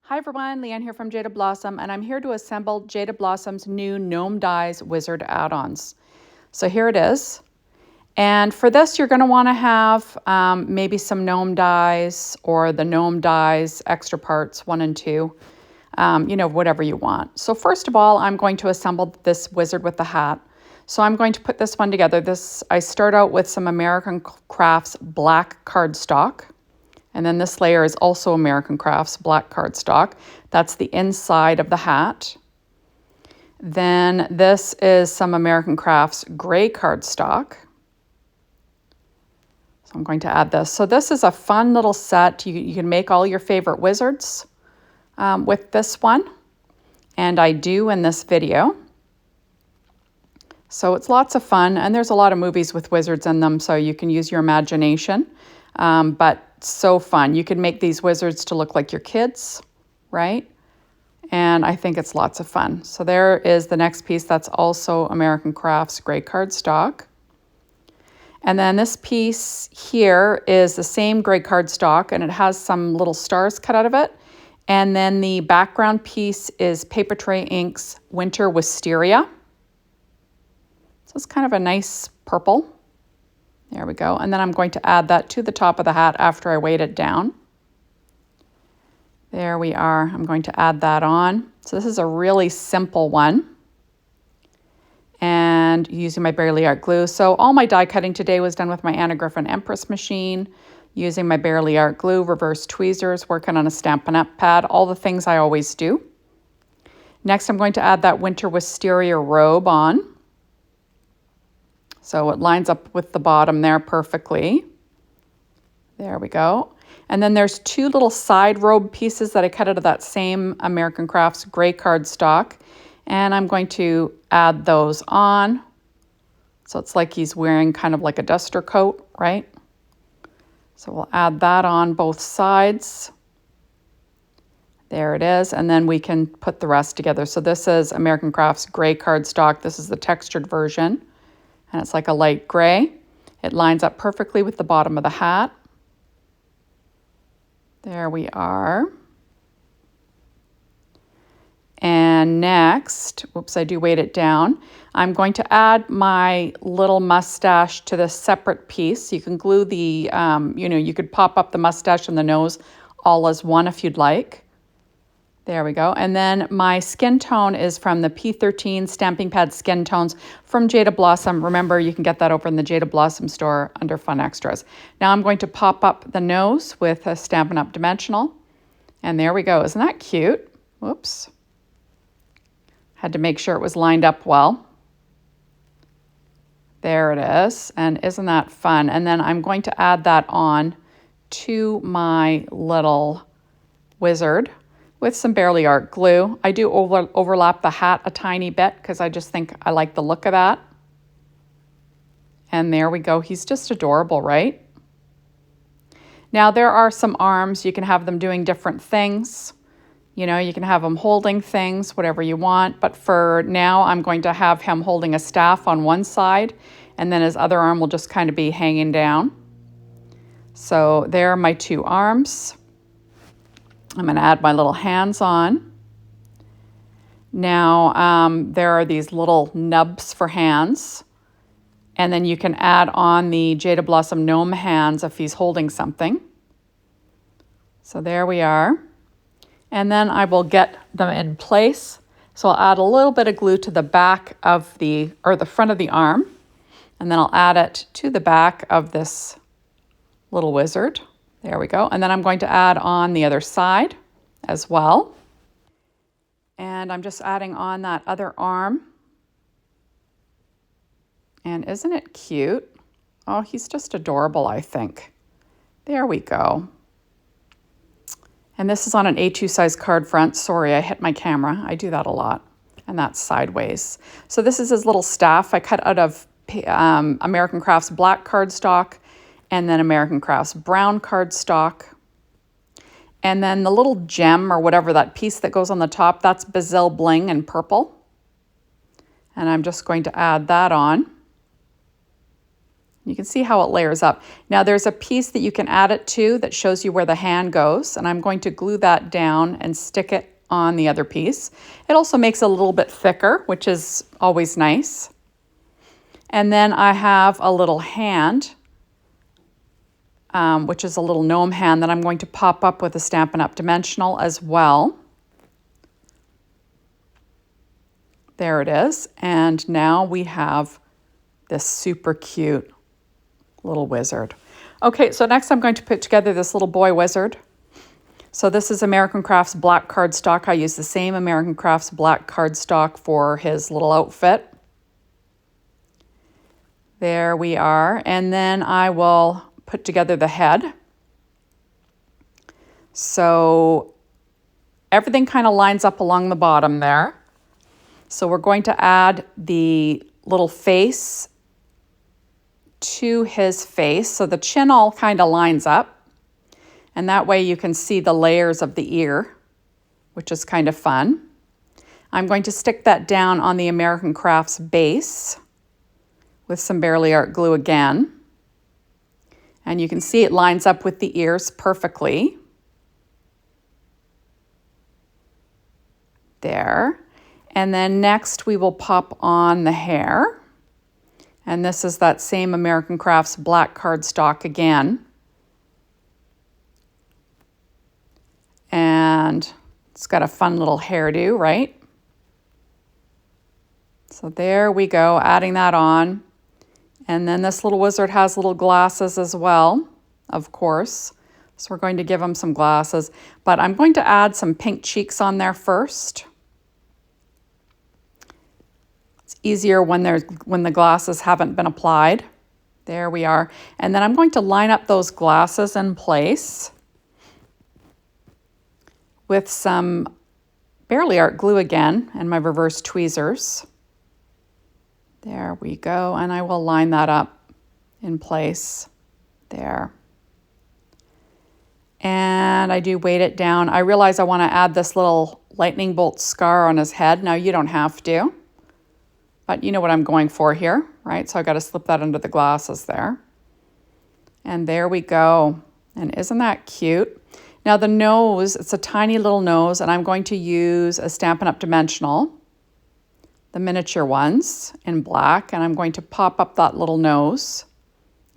Hi everyone, Leanne here from Jaded Blossom, and I'm here to assemble Jaded Blossom's new Gnome Dies Wizard Add Ons. So here it is. And for this, you're going to want to have maybe some gnome dies or the gnome dies extra parts 1 and 2, whatever you want. So first of all, I'm going to assemble this wizard with the hat. So I'm going to put this one together. I start out with some American Crafts black cardstock. And then this layer is also American Crafts black cardstock. That's the inside of the hat. Then this is some American Crafts gray cardstock. So I'm going to add this. So this is a fun little set. You can make all your favorite wizards with this one. And I do in this video. So it's lots of fun. And there's a lot of movies with wizards in them, so you can use your imagination. But so fun. You can make these wizards to look like your kids, right? And I think it's lots of fun. So there is the next piece. That's also American Crafts gray cardstock. And then this piece here is the same gray cardstock, and it has some little stars cut out of it. And then the background piece is Paper Tray Inks Winter Wisteria. So it's kind of a nice purple. There we go. And then I'm going to add that to the top of the hat after I weight it down. There we are. I'm going to add that on. So this is a really simple one. And using my Barely Art glue. So all my die cutting today was done with my Anna Griffin Empress machine, using my Barely Art glue, reverse tweezers, working on a Stampin' Up! Pad, all the things I always do. Next, I'm going to add that Winter Wisteria robe on. So it lines up with the bottom there perfectly. There we go. And then there's 2 little side robe pieces that I cut out of that same American Crafts gray cardstock. And I'm going to add those on. So it's like he's wearing kind of like a duster coat, right? So we'll add that on both sides. There it is. And then we can put the rest together. So this is American Crafts gray cardstock. This is the textured version. And it's like a light gray. It lines up perfectly with the bottom of the hat. There we are. And next, whoops, I do weight it down. I'm going to add my little mustache to this separate piece. You can glue the, you could pop up the mustache and the nose all as one if you'd like. There we go. And then my skin tone is from the P13 Stamping Pad Skin Tones from Jaded Blossom. Remember, you can get that over in the Jaded Blossom store under Fun Extras. Now I'm going to pop up the nose with a Stampin' Up! Dimensional. And there we go. Isn't that cute? Whoops. Had to make sure it was lined up well. There it is. And isn't that fun? And then I'm going to add that on to my little wizard with some Barely Art glue. I do overlap the hat a tiny bit because I just think I like the look of that. And there we go. He's just adorable, right? Now there are some arms. You can have them doing different things. You can have him holding things, whatever you want. But for now, I'm going to have him holding a staff on one side, and then his other arm will just kind of be hanging down. So there are my 2 arms. I'm going to add my little hands on. Now, there are these little nubs for hands. And then you can add on the Jaded Blossom Gnome hands if he's holding something. So there we are. And then I will get them in place. So I'll add a little bit of glue to the back of the front of the arm. And then I'll add it to the back of this little wizard. There we go. And then I'm going to add on the other side as well. And I'm just adding on that other arm. And isn't it cute? Oh, he's just adorable, I think. There we go. And this is on an A2 size card front. Sorry, I hit my camera. I do that a lot. And that's sideways. So this is his little staff I cut out of American Crafts black cardstock, and then American Crafts brown cardstock. And then the little gem or whatever, that piece that goes on the top, that's Bazzill Bling in purple. And I'm just going to add that on. You can see how it layers up. Now there's a piece that you can add it to that shows you where the hand goes, and I'm going to glue that down and stick it on the other piece. It also makes it a little bit thicker, which is always nice. And then I have a little hand, which is a little gnome hand that I'm going to pop up with a Stampin' Up! Dimensional as well. There it is. And now we have this super cute little wizard. Okay, so next I'm going to put together this little boy wizard. So this is American Crafts black cardstock. I use the same American Crafts black cardstock for his little outfit. There we are. And then I will put together the head. So everything kind of lines up along the bottom there. So we're going to add the little face to his face. So the chin all kind of lines up. And that way you can see the layers of the ear, which is kind of fun. I'm going to stick that down on the American Crafts base with some Barely Art glue again. And you can see it lines up with the ears perfectly. There. And then next we will pop on the hair. And this is that same American Crafts black cardstock again. And it's got a fun little hairdo, right? So there we go, adding that on. And then this little wizard has little glasses as well, of course. So we're going to give him some glasses. But I'm going to add some pink cheeks on there first. It's easier when the glasses haven't been applied. There we are. And then I'm going to line up those glasses in place with some Barely Art glue again and my reverse tweezers. There we go, and I will line that up in place there. And I do weight it down. I realize I want to add this little lightning bolt scar on his head. Now you don't have to, but you know what I'm going for here, right? So I got to slip that under the glasses there. And there we go. And isn't that cute? Now the nose, it's a tiny little nose, and I'm going to use a Stampin' Up! Dimensional, the miniature ones in black, and I'm going to pop up that little nose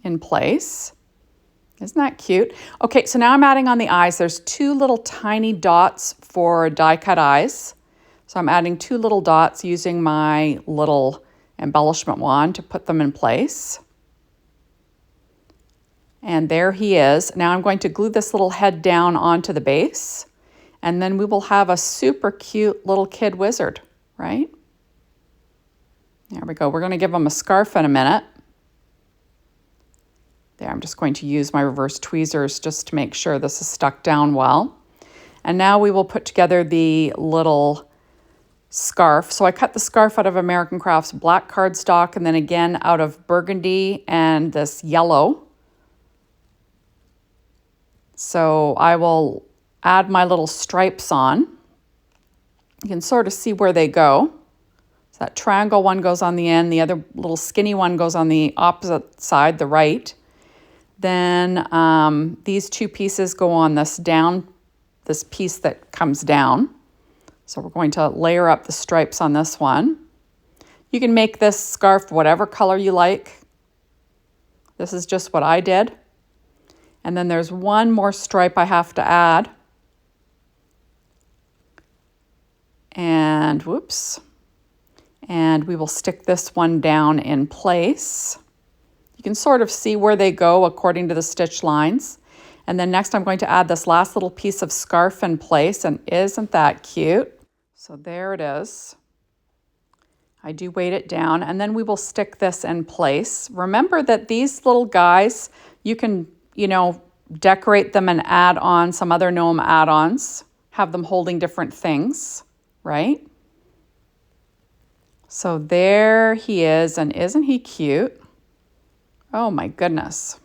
in place. Isn't that cute? Okay, so now I'm adding on the eyes. There's two little tiny dots for die cut eyes. So I'm adding two little dots using my little embellishment wand to put them in place. And there he is. Now I'm going to glue this little head down onto the base, and then we will have a super cute little kid wizard, right? There we go. We're going to give him a scarf in a minute. There, I'm just going to use my reverse tweezers just to make sure this is stuck down well. And now we will put together the little scarf. So I cut the scarf out of American Crafts black cardstock, and then again out of burgundy and this yellow. So I will add my little stripes on. You can sort of see where they go. So that triangle one goes on the end, the other little skinny one goes on the opposite side, the right. Then these two pieces go on this piece that comes down. So we're going to layer up the stripes on this one. You can make this scarf whatever color you like. This is just what I did. And then there's one more stripe I have to add. And whoops. And we will stick this one down in place. You can sort of see where they go according to the stitch lines. And then next I'm going to add this last little piece of scarf in place, and isn't that cute? So there it is. I do weight it down, and then we will stick this in place. Remember that these little guys, you can, decorate them and add on some other gnome add-ons, have them holding different things, right? So there he is, and isn't he cute? Oh my goodness.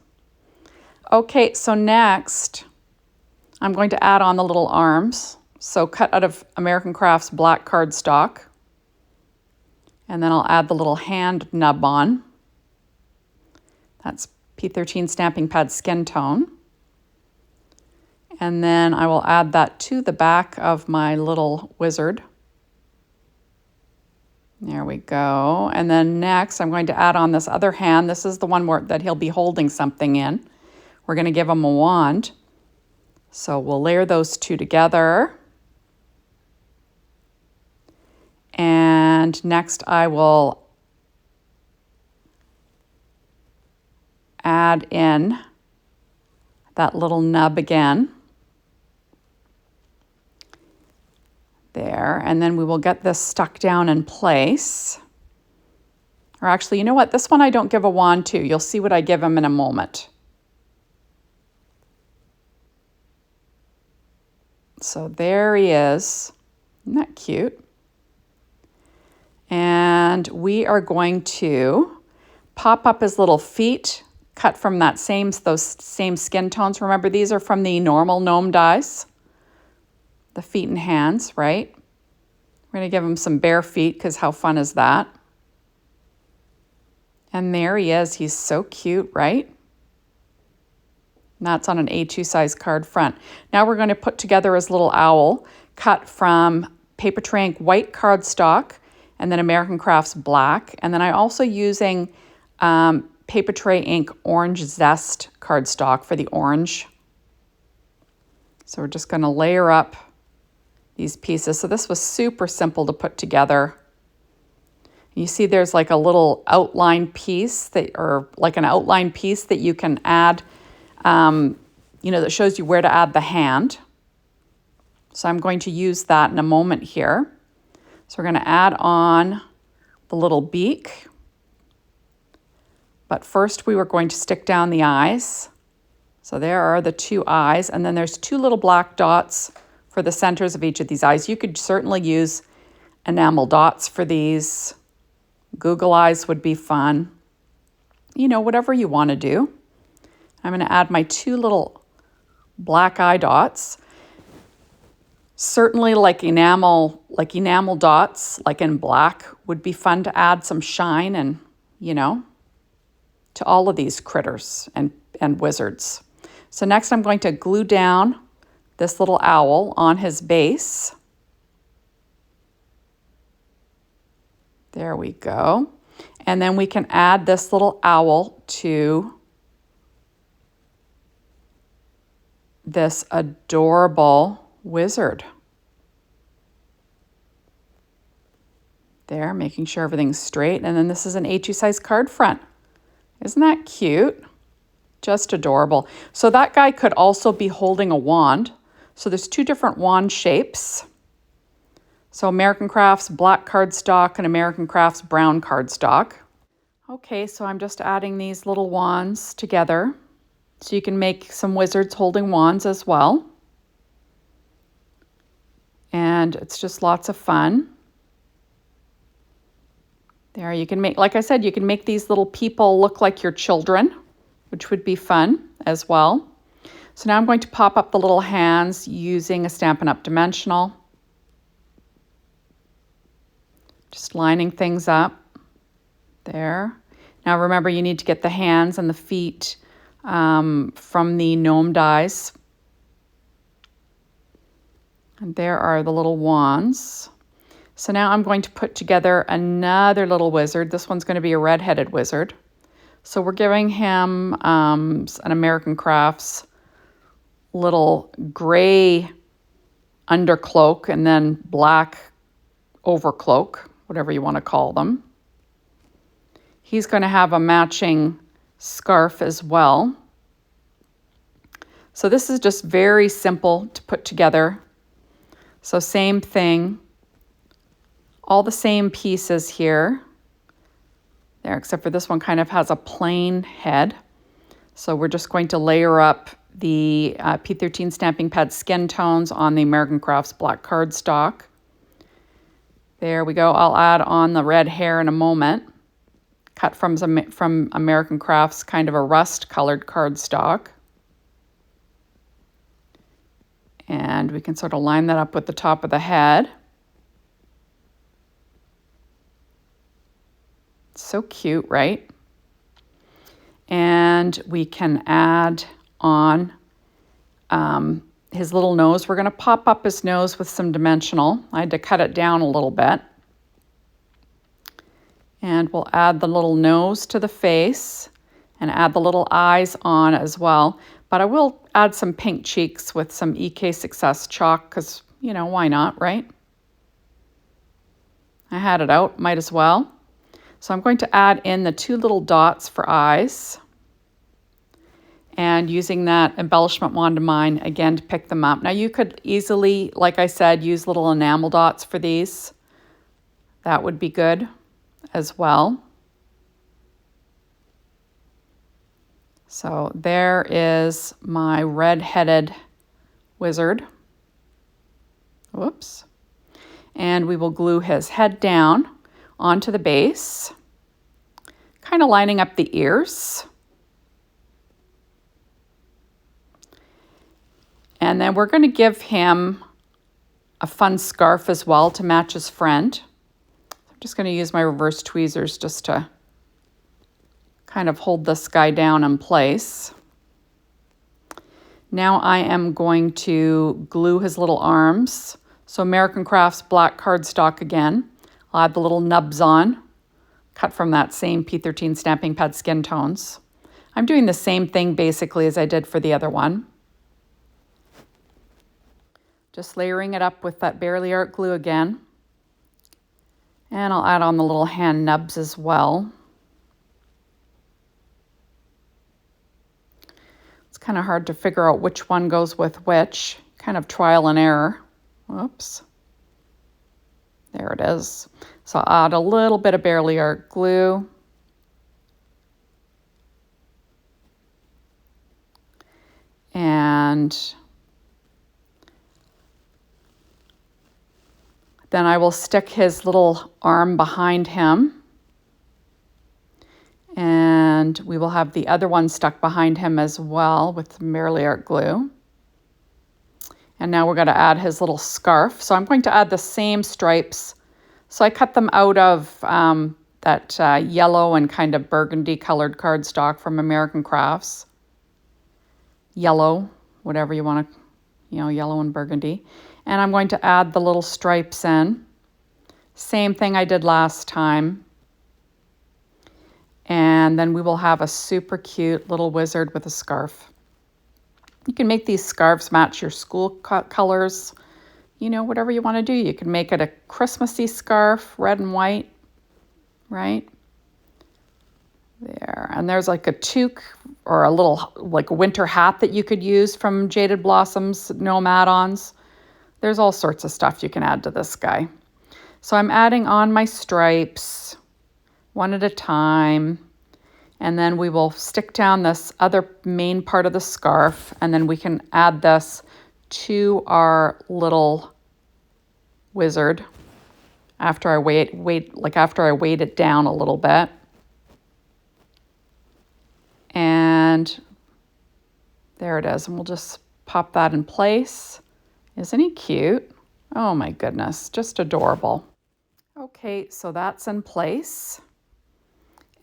Okay, so next I'm going to add on the little arms. So cut out of American Crafts black cardstock. And then I'll add the little hand nub on. That's P13 Stamping Pad Skin Tone. And then I will add that to the back of my little wizard. There we go. And then next I'm going to add on this other hand. This is the one that he'll be holding something in. We're going to give him a wand. So we'll layer those two together. And next I will add in that little nub again. There, and then we will get this stuck down in place. Or actually, you know what? This one I don't give a wand to. You'll see what I give him in a moment. So there he is. Isn't that cute? And we are going to pop up his little feet, cut from those same skin tones. Remember, these are from the normal gnome dies. The feet and hands, right? We're going to give him some bare feet because how fun is that? And there he is. He's so cute, right? And that's on an A2 size card front. Now we're going to put together his little owl cut from Paper Tray Ink white cardstock and then American Crafts black. And then I'm also using Paper Tray Ink orange zest cardstock for the orange. So we're just going to layer up these pieces. So this was super simple to put together. You see there's like a little outline piece that you can add, that shows you where to add the hand. So I'm going to use that in a moment here. So we're going to add on the little beak. But first we were going to stick down the eyes. So there are the two eyes, and then there's two little black dots for the centers of each of these eyes. You could certainly use enamel dots for these. Google eyes would be fun. Whatever you want to do. I'm going to add my two little black eye dots. Certainly like enamel dots, like in black, would be fun to add some shine and, to all of these critters and wizards. So next I'm going to glue down this little owl on his base. There we go. And then we can add this little owl to this adorable wizard. There, making sure everything's straight. And then this is an A2 size card front. Isn't that cute? Just adorable. So that guy could also be holding a wand. So there's two different wand shapes. So American Crafts black cardstock and American Crafts brown cardstock. Okay, so I'm just adding these little wands together. So you can make some wizards holding wands as well. And it's just lots of fun. There, you can make, like I said, you can make these little people look like your children, which would be fun as well. So now I'm going to pop up the little hands using a Stampin' Up! Dimensional. Just lining things up there. Now remember, you need to get the hands and the feet from the gnome dies. And there are the little wands. So now I'm going to put together another little wizard. This one's going to be a redheaded wizard. So we're giving him an American Crafts little gray undercloak and then black overcloak, whatever you want to call them. He's going to have a matching scarf as well. So this is just very simple to put together. So same thing, all the same pieces here. There, except for this one kind of has a plain head. So we're just going to layer up the P13 Stamping Pad Skin Tones on the American Crafts black cardstock. There we go. I'll add on the red hair in a moment. Cut from American Crafts, kind of a rust-colored cardstock. And we can sort of line that up with the top of the head. So cute, right? And we can add on his little nose. We're going to pop up his nose with some dimensional. I had to cut it down a little bit. And we'll add the little nose to the face and add the little eyes on as well. But I will add some pink cheeks with some EK Success chalk because, you know, why not, right? I had it out, might as well. So I'm going to add in the 2 little dots for eyes. And using that embellishment wand of mine, again, to pick them up. Now you could easily, like I said, use little enamel dots for these. That would be good as well. So there is my red-headed wizard. Whoops. And we will glue his head down onto the base, kind of lining up the ears. And then we're going to give him a fun scarf as well to match his friend. I'm just going to use my reverse tweezers just to kind of hold this guy down in place. Now I am going to glue his little arms. So American Crafts black cardstock again. I'll add the little nubs on, cut from that same P13 Stamping Pad Skin Tones. I'm doing the same thing basically as I did for the other one. Just layering it up with that Barely Art glue again. And I'll add on the little hand nubs as well. It's kind of hard to figure out which one goes with which. Kind of trial and error. Whoops. There it is. So I'll add a little bit of Barely Art glue. And then I will stick his little arm behind him. And we will have the other one stuck behind him as well with Barely Art glue. And now we're going to add his little scarf. So I'm going to add the same stripes. So I cut them out of that yellow and kind of burgundy colored cardstock from American Crafts. Yellow, whatever you want to, yellow and burgundy. And I'm going to add the little stripes in. Same thing I did last time. And then we will have a super cute little wizard with a scarf. You can make these scarves match your school colors, whatever you want to do. You can make it a Christmassy scarf, red and white, right? There. And there's like a toque or a little like a winter hat that you could use from Jaded Blossom's Gnome Add Ons. There's all sorts of stuff you can add to this guy. So I'm adding on my stripes one at a time. And then we will stick down this other main part of the scarf, and then we can add this to our little wizard after I weight it down a little bit. And there it is. And we'll just pop that in place. Isn't he cute? Oh my goodness, just adorable. Okay, so that's in place.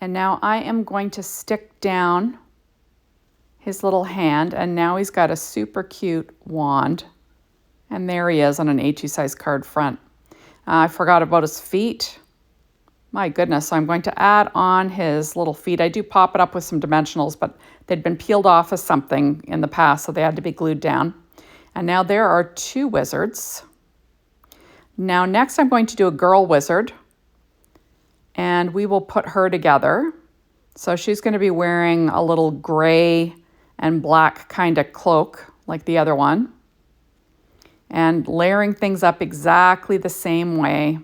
And now I am going to stick down his little hand, and now he's got a super cute wand. And there he is on an A2 size card front. I forgot about his feet. My goodness, so I'm going to add on his little feet. I do pop it up with some dimensionals, but they'd been peeled off of something in the past, so they had to be glued down. And now there are 2 wizards. Now next I'm going to do a girl wizard. And we will put her together. So she's going to be wearing a little gray and black kind of cloak like the other one. And layering things up exactly the same way.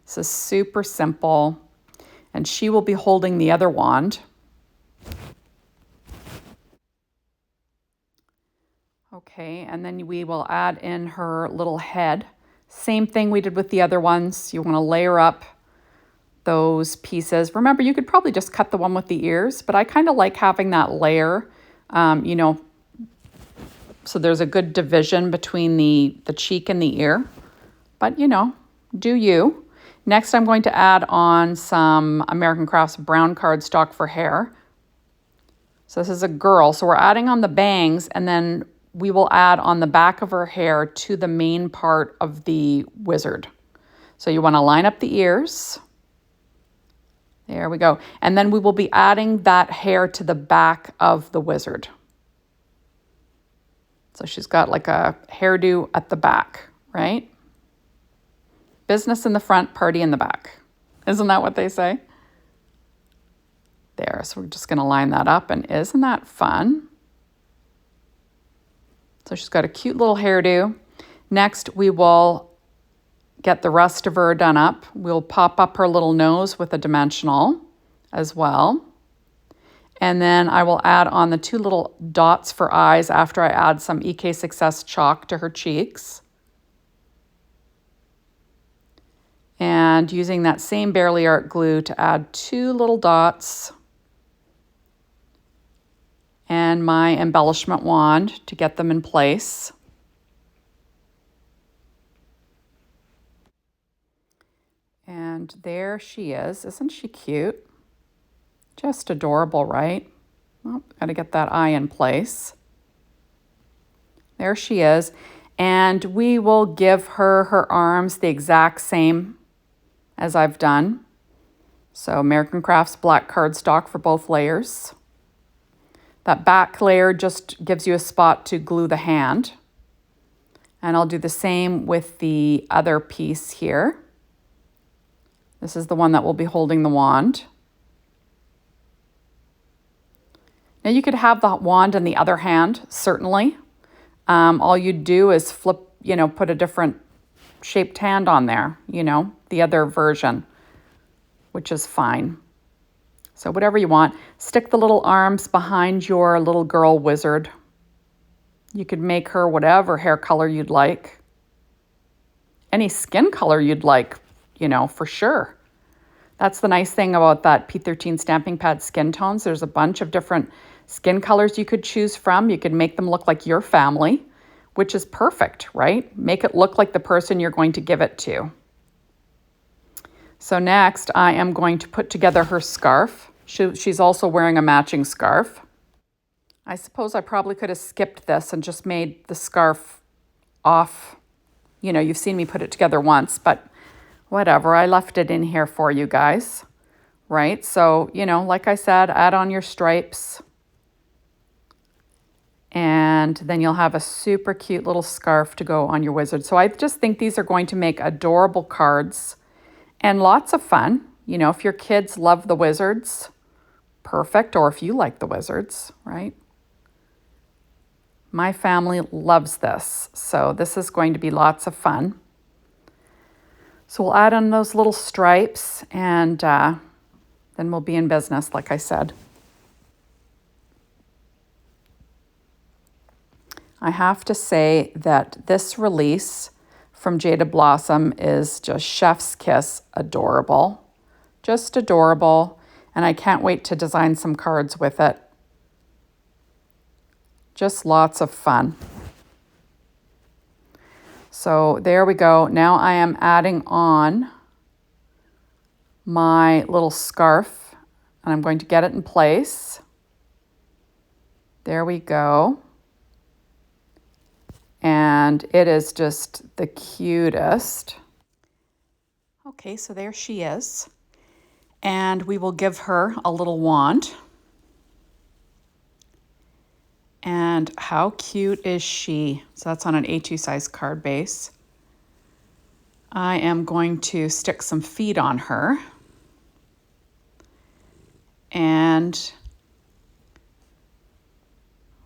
This is super simple. And she will be holding the other wand. Okay, and then we will add in her little head. Same thing we did with the other ones. You want to layer up those pieces. Remember, you could probably just cut the one with the ears, but I kind of like having that layer, so there's a good division between the cheek and the ear. But, do you. Next, I'm going to add on some American Crafts brown cardstock for hair. So this is a girl. So we're adding on the bangs, and then we will add on the back of her hair to the main part of the wizard. So you want to line up the ears. There we go. And then we will be adding that hair to the back of the wizard. So she's got like a hairdo at the back, right? Business in the front, party in the back. Isn't that what they say? There, so we're just gonna line that up, and isn't that fun? So she's got a cute little hairdo. Next, we will get the rest of her done up. We'll pop up her little nose with a dimensional as well. And then I will add on the 2 little dots for eyes after I add some EK Success chalk to her cheeks. And using that same Barely Art glue to add 2 little dots. And my embellishment wand to get them in place. And there she is. Isn't she cute? Just adorable, right? Well, gotta get that eye in place. There she is. And we will give her her arms the exact same as I've done. So American Crafts black cardstock for both layers. That back layer just gives you a spot to glue the hand. And I'll do the same with the other piece here. This is the one that will be holding the wand. Now you could have the wand in the other hand, certainly. All you do is flip, put a different shaped hand on there, the other version, which is fine. So whatever you want. Stick the little arms behind your little girl wizard. You could make her whatever hair color you'd like. Any skin color you'd like, for sure. That's the nice thing about that P13 Stamping Pad Skin Tones. There's a bunch of different skin colors you could choose from. You could make them look like your family, which is perfect, right? Make it look like the person you're going to give it to. So next, I am going to put together her scarf. She's also wearing a matching scarf. I suppose I probably could have skipped this and just made the scarf off. You've seen me put it together once, but whatever. I left it in here for you guys, right? So, like I said, add on your stripes. And then you'll have a super cute little scarf to go on your wizard. So I just think these are going to make adorable cards and lots of fun. If your kids love the wizards, perfect. Or if you like the wizards, right? My family loves this. So this is going to be lots of fun. So we'll add on those little stripes, and then we'll be in business, like I said. I have to say that this release from Jaded Blossom is just chef's kiss adorable. Just adorable. And I can't wait to design some cards with it. Just lots of fun. So there we go. Now I am adding on my little scarf, and I'm going to get it in place. There we go. And it is just the cutest. Okay, so there she is. And we will give her a little wand. And how cute is she? So that's on an A2 size card base. I am going to stick some feet on her. And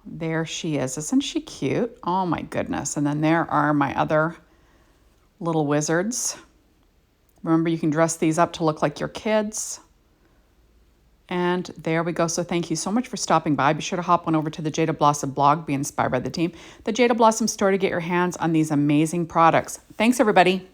there she is. Isn't she cute? Oh my goodness. And then there are my other little wizards. Remember, you can dress these up to look like your kids. And there we go. So thank you so much for stopping by. Be sure to hop on over to the Jaded Blossom blog, be inspired by the team. The Jaded Blossom store to get your hands on these amazing products. Thanks, everybody.